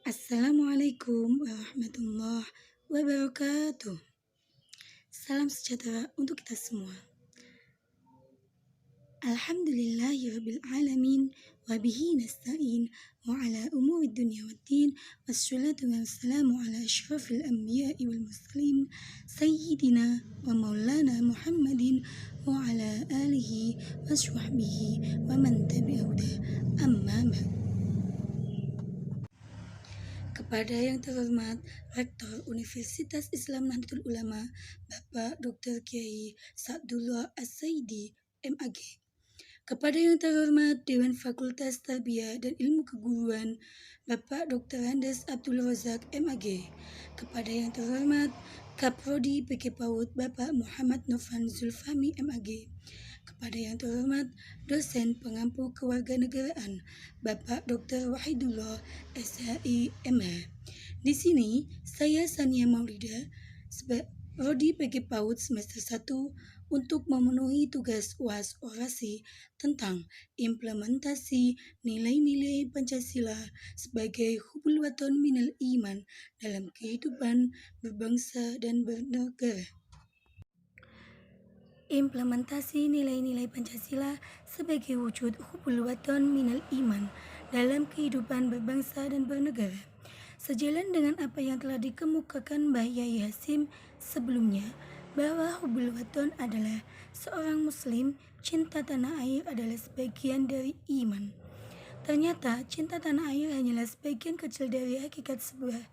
Assalamualaikum warahmatullahi wabarakatuh. Salam sejahtera untuk kita semua. Alhamdulillahirabbil alamin wa bihi nasta'in wa ala umuri dunya waddin wassalatu wassalamu ala asyrafil anbiya'i wal mursalin sayyidina wa maulana Muhammadin wa ala alihi wa sahbihi wa man tabi'ahu amma ba'd. Kepada yang terhormat Rektor Universitas Islam Nahdlatul Ulama Bapak Dr. Kiai Sa'dullah As-Saidi MAG. Kepada yang terhormat Dewan Fakultas Tarbiyah dan Ilmu Keguruan Bapak Dr. Andes Abdul Razak MAG. Kepada yang terhormat Kaprodi PK PAUD Bapak Muhammad Nofan Zulfami MAG. Kepada yang terhormat Dosen Pengampu Kewarganegaraan Bapak Dr. Wahidullah SHI MH. Di sini saya Sania Maulida Prodi PG PAUD semester 1 untuk memenuhi tugas UAS orasi tentang implementasi nilai-nilai Pancasila sebagai hubul waton minal iman dalam kehidupan berbangsa dan bernegara. Implementasi nilai-nilai Pancasila sebagai wujud hubul waton minal iman dalam kehidupan berbangsa dan bernegara. Sejalan dengan apa yang telah dikemukakan Mbah Yai Hasyim sebelumnya, bahwa hubul waton adalah seorang muslim, cinta tanah air adalah sebagian dari iman. Ternyata cinta tanah air hanyalah sebagian kecil dari hakikat sebuah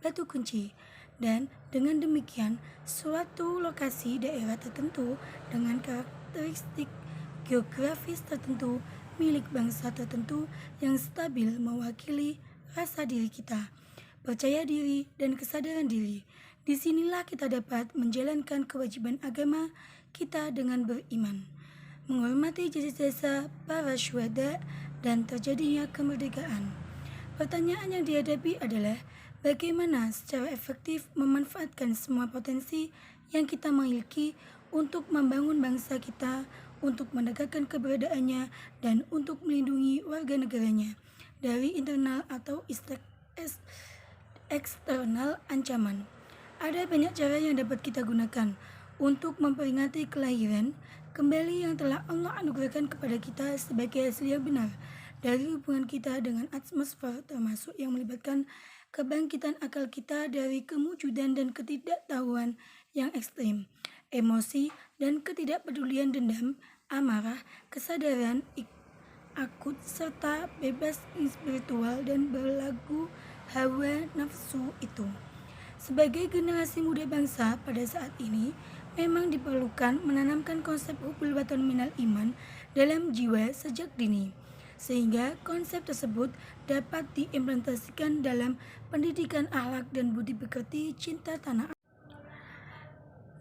batu kunci. Dan dengan demikian, suatu lokasi daerah tertentu dengan karakteristik geografis tertentu milik bangsa tertentu yang stabil mewakili rasa diri kita, percaya diri, dan kesadaran diri. Disinilah kita dapat menjalankan kewajiban agama kita dengan beriman, menghormati jasa-jasa para syuhada, dan terjadinya kemerdekaan. Pertanyaan yang dihadapi adalah bagaimana secara efektif memanfaatkan semua potensi yang kita miliki untuk membangun bangsa kita, untuk menegakkan keberadaannya, dan untuk melindungi warga negaranya dari internal atau eksternal ancaman. Ada banyak cara yang dapat kita gunakan untuk memperingati kelahiran kembali yang telah Allah anugerahkan kepada kita sebagai hasil yang benar dari hubungan kita dengan atmosfer, termasuk yang melibatkan kebangkitan akal kita dari kemujudan dan ketidaktahuan yang ekstrim, emosi dan ketidakpedulian, dendam, amarah, kesadaran akut, serta bebas spiritual dan berlagu hawa nafsu itu. Sebagai generasi muda bangsa pada saat ini, memang diperlukan menanamkan konsep hubul waton minal iman dalam jiwa sejak dini, sehingga konsep tersebut dapat diimplementasikan dalam pendidikan akhlak dan budi pekerti cinta tanah air,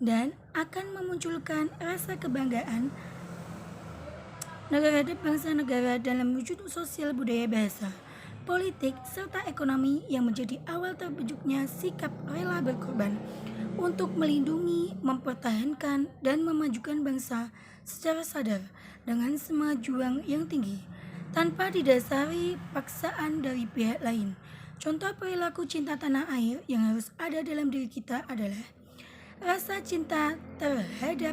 dan akan memunculkan rasa kebanggaan negara dan bangsa negara dalam wujud sosial, budaya, bahasa, politik, serta ekonomi yang menjadi awal terbentuknya sikap rela berkorban untuk melindungi, mempertahankan, dan memajukan bangsa secara sadar dengan semangat juang yang tinggi, tanpa didasari paksaan dari pihak lain. Contoh perilaku cinta tanah air yang harus ada dalam diri kita adalah rasa cinta terhadap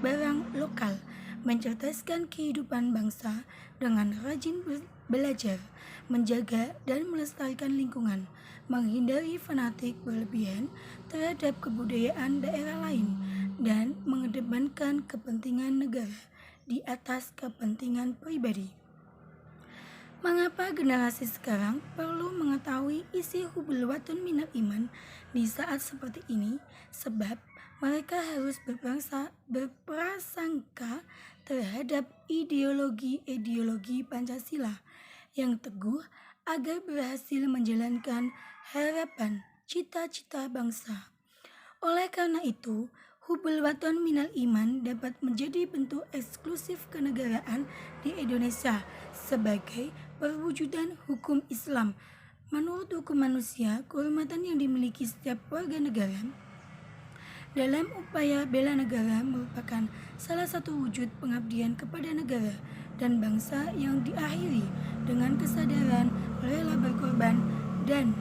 barang lokal, mencerdaskan kehidupan bangsa dengan rajin belajar, menjaga dan melestarikan lingkungan, menghindari fanatik berlebihan terhadap kebudayaan daerah lain, dan mengedepankan kepentingan negara di atas kepentingan pribadi. Mengapa generasi sekarang perlu mengetahui isi hubul waton minal iman di saat seperti ini? Sebab mereka harus berprasangka terhadap ideologi Pancasila yang teguh agar berhasil menjalankan harapan cita-cita bangsa. Oleh karena itu, hubul waton minal iman dapat menjadi bentuk eksklusif kenegaraan di Indonesia sebagai perwujudan hukum Islam. Menurut hukum manusia, kehormatan yang dimiliki setiap warga negara dalam upaya bela negara merupakan salah satu wujud pengabdian kepada negara dan bangsa yang diakhiri dengan kesadaran rela berkorban dan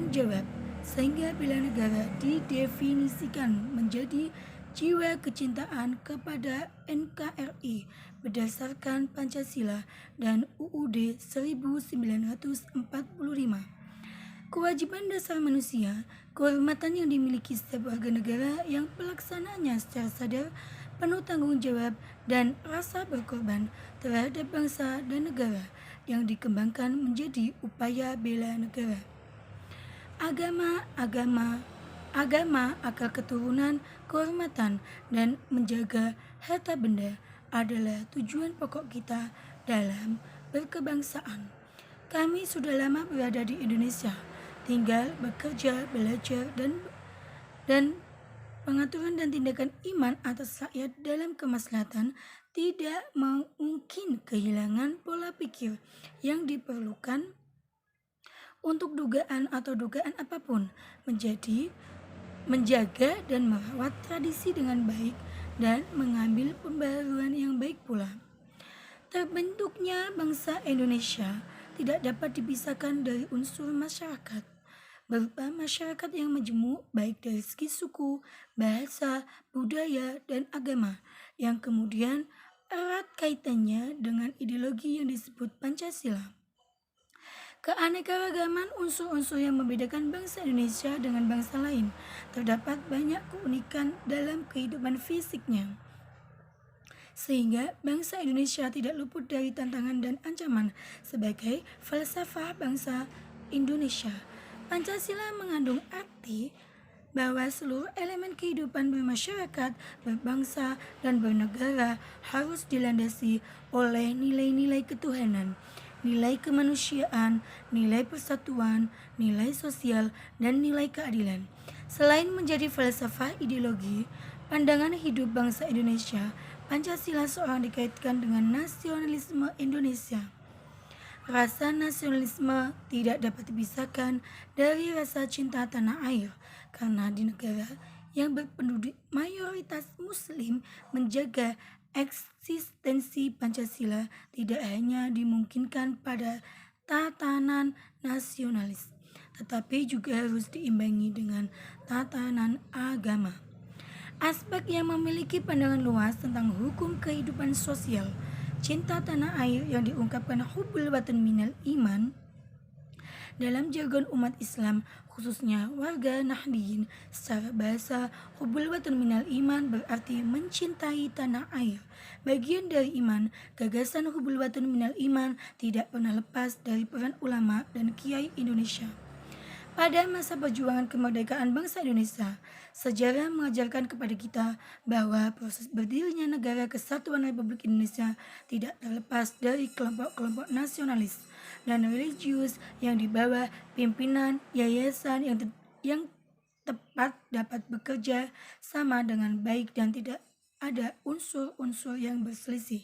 tanggung jawab, sehingga bela negara didefinisikan menjadi jiwa kecintaan kepada NKRI berdasarkan Pancasila dan UUD 1945. Kewajiban dasar manusia, kehormatan yang dimiliki setiap warga negara yang pelaksanaannya secara sadar, penuh tanggung jawab, dan rasa berkorban terhadap bangsa dan negara yang dikembangkan menjadi upaya bela negara. Agama, akal keturunan, kehormatan, dan menjaga harta benda adalah tujuan pokok kita dalam berkebangsaan. Kami sudah lama berada di Indonesia, tinggal, bekerja, belajar, dan pengaturan dan tindakan iman atas rakyat dalam kemaslahatan tidak mungkin kehilangan pola pikir yang diperlukan untuk dugaan apapun, menjaga dan merawat tradisi dengan baik dan mengambil pembaharuan yang baik pula. Terbentuknya bangsa Indonesia tidak dapat dipisahkan dari unsur masyarakat, berupa masyarakat yang majemuk baik dari segi suku, bahasa, budaya, dan agama, yang kemudian erat kaitannya dengan ideologi yang disebut Pancasila. Keanekaragaman unsur-unsur yang membedakan bangsa Indonesia dengan bangsa lain. Terdapat banyak keunikan dalam kehidupan fisiknya, sehingga bangsa Indonesia tidak luput dari tantangan dan ancaman sebagai falsafah bangsa Indonesia. Pancasila mengandung arti bahwa seluruh elemen kehidupan bermasyarakat, berbangsa, dan bernegara harus dilandasi oleh nilai-nilai ketuhanan, nilai kemanusiaan, nilai persatuan, nilai sosial, dan nilai keadilan. Selain menjadi falsafah ideologi, pandangan hidup bangsa Indonesia, Pancasila seorang dikaitkan dengan nasionalisme Indonesia. Rasa nasionalisme tidak dapat dipisahkan dari rasa cinta tanah air, karena di negara yang berpenduduk mayoritas Muslim, menjaga eksistensi Pancasila tidak hanya dimungkinkan pada tatanan nasionalis, tetapi juga harus diimbangi dengan tatanan agama. Aspek yang memiliki pandangan luas tentang hukum kehidupan sosial, cinta tanah air yang diungkapkan hubbul watan minal iman dalam jargon umat Islam, khususnya warga Nahdliyin. Secara bahasa, hubbul watan minal iman berarti mencintai tanah air. Bagian dari iman, gagasan hubbul watan minal iman tidak pernah lepas dari peran ulama dan kiai Indonesia. Pada masa perjuangan kemerdekaan bangsa Indonesia, sejarah mengajarkan kepada kita bahwa proses berdirinya negara kesatuan Republik Indonesia tidak terlepas dari kelompok-kelompok nasionalis dan religius yang di bawah pimpinan yayasan yang tepat dapat bekerja sama dengan baik dan tidak ada unsur-unsur yang berselisih.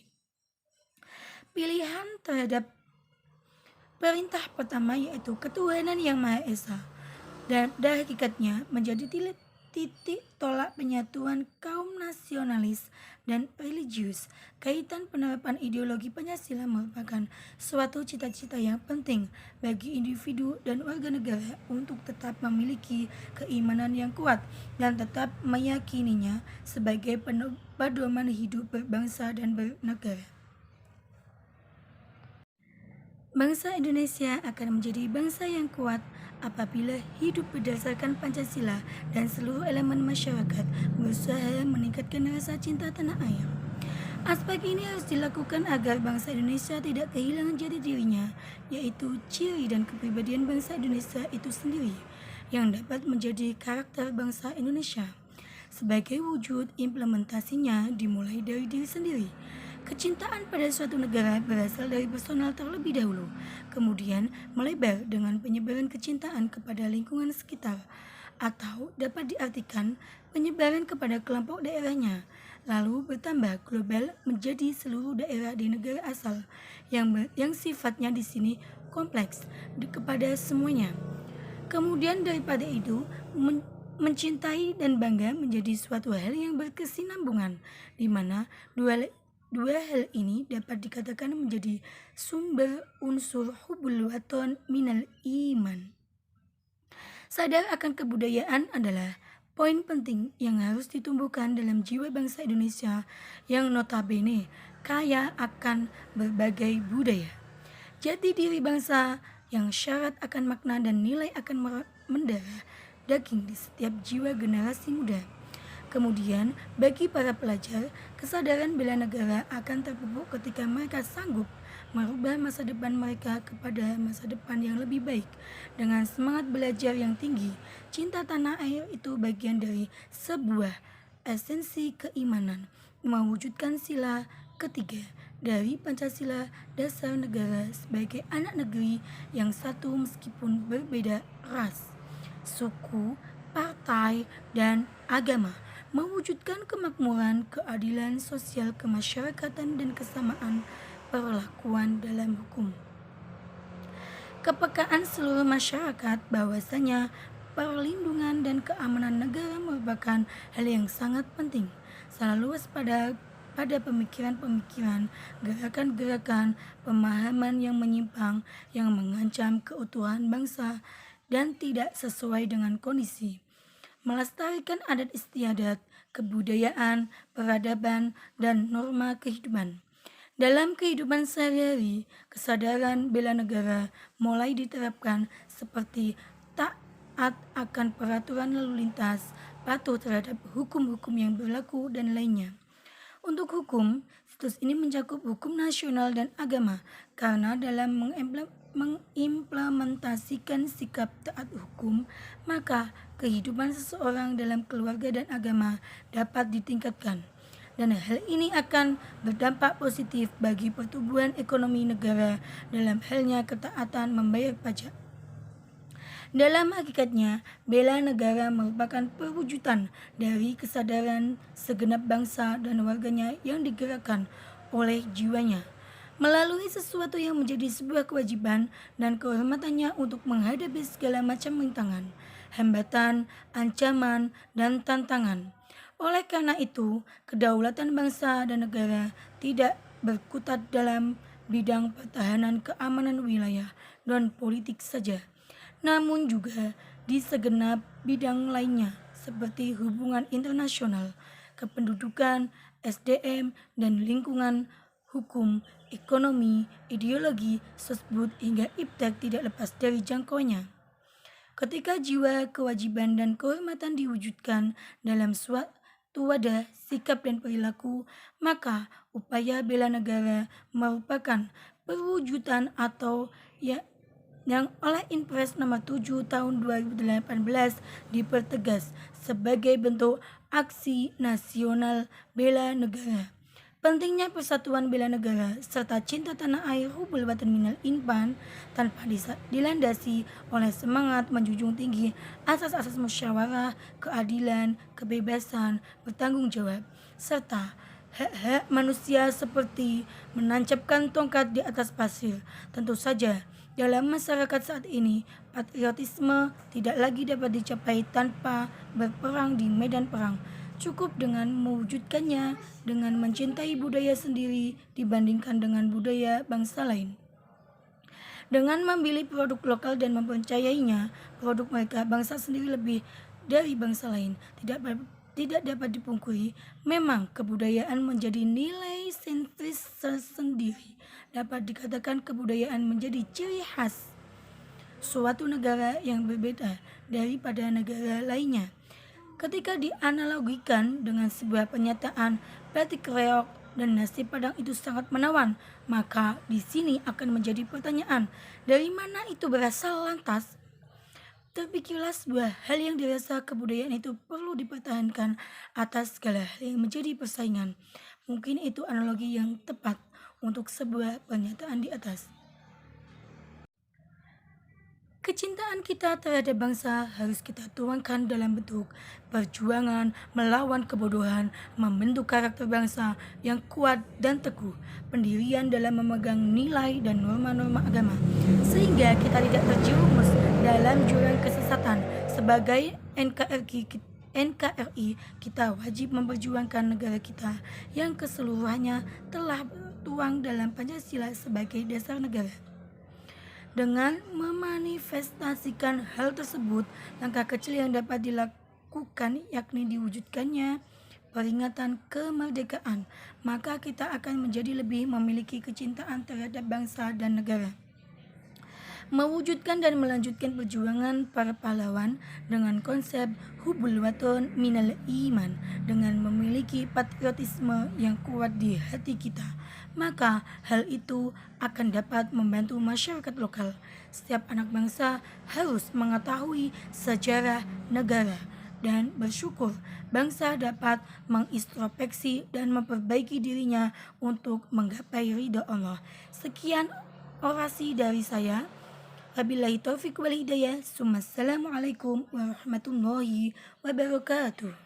Pilihan terhadap perintah pertama yaitu ketuhanan yang Maha Esa, dan hakikatnya menjadi titik tolak penyatuan kaum nasionalis dan religius. Kaitan penerapan ideologi Pancasila merupakan suatu cita-cita yang penting bagi individu dan warga negara untuk tetap memiliki keimanan yang kuat dan tetap meyakininya sebagai pedoman hidup berbangsa dan bernegara. Bangsa Indonesia akan menjadi bangsa yang kuat apabila hidup berdasarkan Pancasila dan seluruh elemen masyarakat berusaha meningkatkan rasa cinta tanah air. Aspek ini harus dilakukan agar bangsa Indonesia tidak kehilangan jati dirinya, yaitu ciri dan kepribadian bangsa Indonesia itu sendiri, yang dapat menjadi karakter bangsa Indonesia. Sebagai wujud implementasinya dimulai dari diri sendiri. Kecintaan pada suatu negara berasal dari personal terlebih dahulu, kemudian melebar dengan penyebaran kecintaan kepada lingkungan sekitar, atau dapat diartikan penyebaran kepada kelompok daerahnya, lalu bertambah global menjadi seluruh daerah di negara asal, yang sifatnya di sini kompleks kepada semuanya. Kemudian daripada itu, mencintai dan bangga menjadi suatu hal yang berkesinambungan, di mana dua hal ini dapat dikatakan menjadi sumber unsur hubbul watan minal iman. Sadar akan kebudayaan adalah poin penting yang harus ditumbuhkan dalam jiwa bangsa Indonesia yang notabene kaya akan berbagai budaya. Jati diri bangsa yang syarat akan makna dan nilai akan mendarah daging di setiap jiwa generasi muda. Kemudian, bagi para pelajar, kesadaran bela negara akan terpupuk ketika mereka sanggup merubah masa depan mereka kepada masa depan yang lebih baik. Dengan semangat belajar yang tinggi, cinta tanah air itu bagian dari sebuah esensi keimanan, mewujudkan sila ketiga dari Pancasila dasar negara sebagai anak negeri yang satu meskipun berbeda ras, suku, partai, dan agama, mewujudkan kemakmuran, keadilan sosial, kemasyarakatan, dan kesamaan perlakuan dalam hukum. Kepekaan seluruh masyarakat bahwasanya perlindungan dan keamanan negara merupakan hal yang sangat penting. Selalu waspada pada pemikiran-pemikiran, gerakan-gerakan, pemahaman yang menyimpang, yang mengancam keutuhan bangsa dan tidak sesuai dengan kondisi. Melestarikan adat istiadat, kebudayaan, peradaban, dan norma kehidupan. Dalam kehidupan sehari-hari, kesadaran bela negara mulai diterapkan seperti taat akan peraturan lalu lintas, patuh terhadap hukum-hukum yang berlaku, dan lainnya. Untuk hukum, situs ini mencakup hukum nasional dan agama karena dalam mengimplementasikan sikap taat hukum, maka kehidupan seseorang dalam keluarga dan agama dapat ditingkatkan. Dan hal ini akan berdampak positif bagi pertumbuhan ekonomi negara dalam halnya ketaatan membayar pajak. Dalam hakikatnya, bela negara merupakan perwujudan dari kesadaran segenap bangsa dan warganya yang digerakkan oleh jiwanya, melalui sesuatu yang menjadi sebuah kewajiban dan kehormatannya untuk menghadapi segala macam rintangan, hambatan, ancaman, dan tantangan. Oleh karena itu, kedaulatan bangsa dan negara tidak berkutat dalam bidang pertahanan keamanan wilayah dan politik saja, namun juga di segenap bidang lainnya seperti hubungan internasional, kependudukan, SDM, dan lingkungan, hukum, ekonomi, ideologi, sosbud, hingga iptek tidak lepas dari jangkauannya. Ketika jiwa, kewajiban, dan kehormatan diwujudkan dalam suatu wadah, sikap, dan perilaku, maka upaya bela negara merupakan perwujudan atau yang oleh Inpres nomor 7 tahun 2018 dipertegas sebagai bentuk aksi nasional bela negara. Pentingnya persatuan bela negara serta cinta tanah air hubul watan minal insan tanpa dilandasi oleh semangat menjunjung tinggi asas-asas musyawarah, keadilan, kebebasan, bertanggung jawab, serta hak-hak manusia seperti menancapkan tongkat di atas pasir. Tentu saja, dalam masyarakat saat ini, patriotisme tidak lagi dapat dicapai tanpa berperang di medan perang. Cukup dengan mewujudkannya dengan mencintai budaya sendiri dibandingkan dengan budaya bangsa lain. Dengan memilih produk lokal dan mempercayainya, produk mereka bangsa sendiri lebih dari bangsa lain tidak dapat dipungkiri. Memang kebudayaan menjadi nilai sentris tersendiri. Dapat dikatakan kebudayaan menjadi ciri khas suatu negara yang berbeda daripada negara lainnya. Ketika dianalogikan dengan sebuah pernyataan batik reok dan nasi padang itu sangat menawan, maka di sini akan menjadi pertanyaan, dari mana itu berasal lantas? Terpikirlah sebuah hal yang dirasa kebudayaan itu perlu dipertahankan atas segala hal yang menjadi persaingan. Mungkin itu analogi yang tepat untuk sebuah pernyataan di atas. Kecintaan kita terhadap bangsa harus kita tuangkan dalam bentuk perjuangan melawan kebodohan, membentuk karakter bangsa yang kuat dan teguh, pendirian dalam memegang nilai dan norma-norma agama, sehingga kita tidak terjerumus dalam jurang kesesatan. Sebagai NKRI, kita wajib memperjuangkan negara kita yang keseluruhannya telah tertuang dalam Pancasila sebagai dasar negara. Dengan memanifestasikan hal tersebut, langkah kecil yang dapat dilakukan yakni diwujudkannya peringatan kemerdekaan, maka kita akan menjadi lebih memiliki kecintaan terhadap bangsa dan negara. Mewujudkan dan melanjutkan perjuangan para pahlawan dengan konsep hubul waton minal iman, dengan memiliki patriotisme yang kuat di hati kita, maka hal itu akan dapat membantu masyarakat lokal. Setiap anak bangsa harus mengetahui sejarah negara dan bersyukur bangsa dapat mengintrospeksi dan memperbaiki dirinya untuk menggapai ridha Allah. Sekian orasi dari saya. Wabillahi taufiq wal hidayah. Assalamualaikum warahmatullahi wabarakatuh.